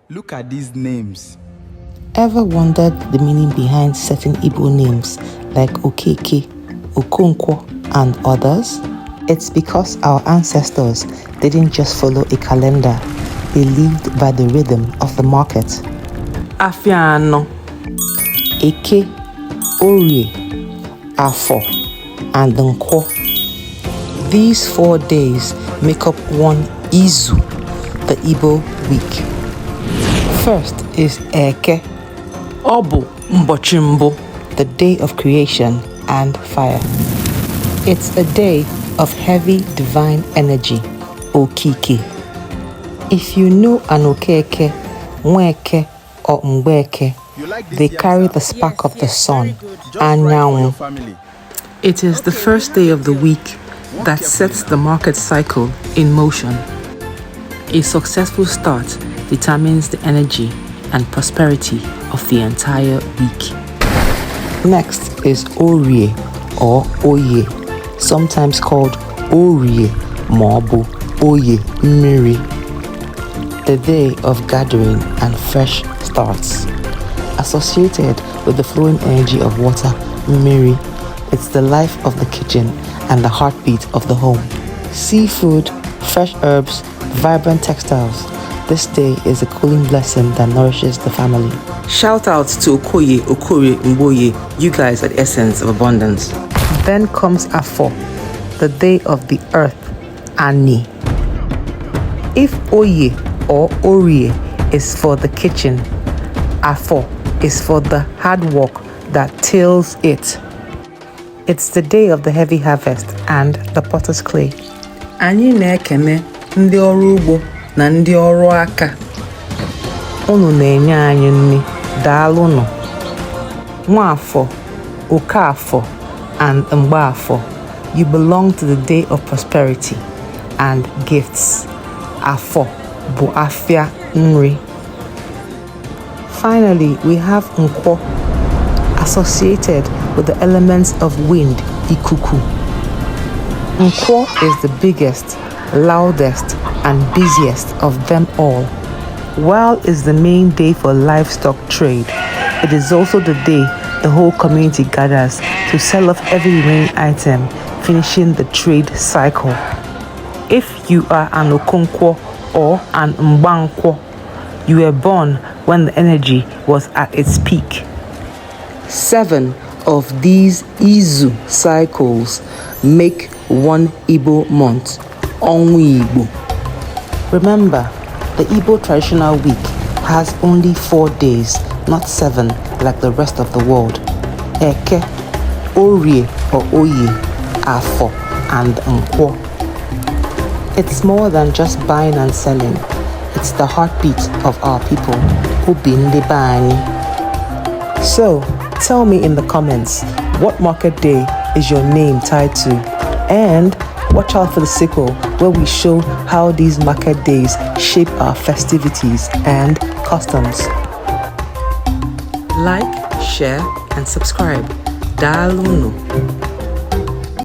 Look at these names. Ever wondered the meaning behind certain Igbo names like Okeke, Nkwo, and others? It's because our ancestors didn't just follow a calendar, they lived by the rhythm of the market. Afiano, Eke, Orie, Afor, and Nkwo. These 4 days make up one Izu, the Igbo week. First is Eke, Obu Mbochimbo, the day of creation and fire. It's a day of heavy divine energy, Okike. If you know an Okeke, Nweke, or Mbeke, they carry the spark of the sun, Anyanwu. It is the first day of the week that sets the market cycle in motion. A successful start determines the energy and prosperity of the entire week. Next is Orie or Oye, sometimes called Orie Mobu Oye Miri, the day of gathering and fresh starts. Associated with the flowing energy of water, Miri, it's the life of the kitchen and the heartbeat of the home. Seafood, fresh herbs, vibrant textiles. This day is a cooling blessing that nourishes the family. Shout out to Okoye, Okorie, Mboye. You guys are the essence of abundance. Then comes Afor, the day of the earth, Ani. If Oye or Orie is for the kitchen, Afor is for the hard work that tills it. It's the day of the heavy harvest and the potter's clay. Anyị na-ekene ndị ọrụ ugbo na ndị ọrụ aka. Unu na-enye anyị nri, daalụnụ. Nwafọ, Okafọ, and Mgbafọ, you belong to the day of prosperity and gifts. Afor bụ afia nri. Finally, we have Nkwo, associated with the elements of wind, Ikuku. Nkwo is the biggest, loudest, and busiest of them all. While it's the main day for livestock trade, it is also the day the whole community gathers to sell off every remaining item, finishing the trade cycle. If you are an Okonkwo or an Mbankwo, you were born when the energy was at its peak. 7 of these Izu cycles make one Igbo month, Onwa Igbo. Remember, the Igbo traditional week has only 4 days, not 7 like the rest of the world. Eke, Orie or Oye, Afor, and Nkwo. It's more than just buying and selling. It's the heartbeat of our people, Ubindibani. So, tell me in the comments, what market day is your name tied to? And watch out for the sequel where we show how these market days shape our festivities and customs. Like, share, and subscribe. Dalunu.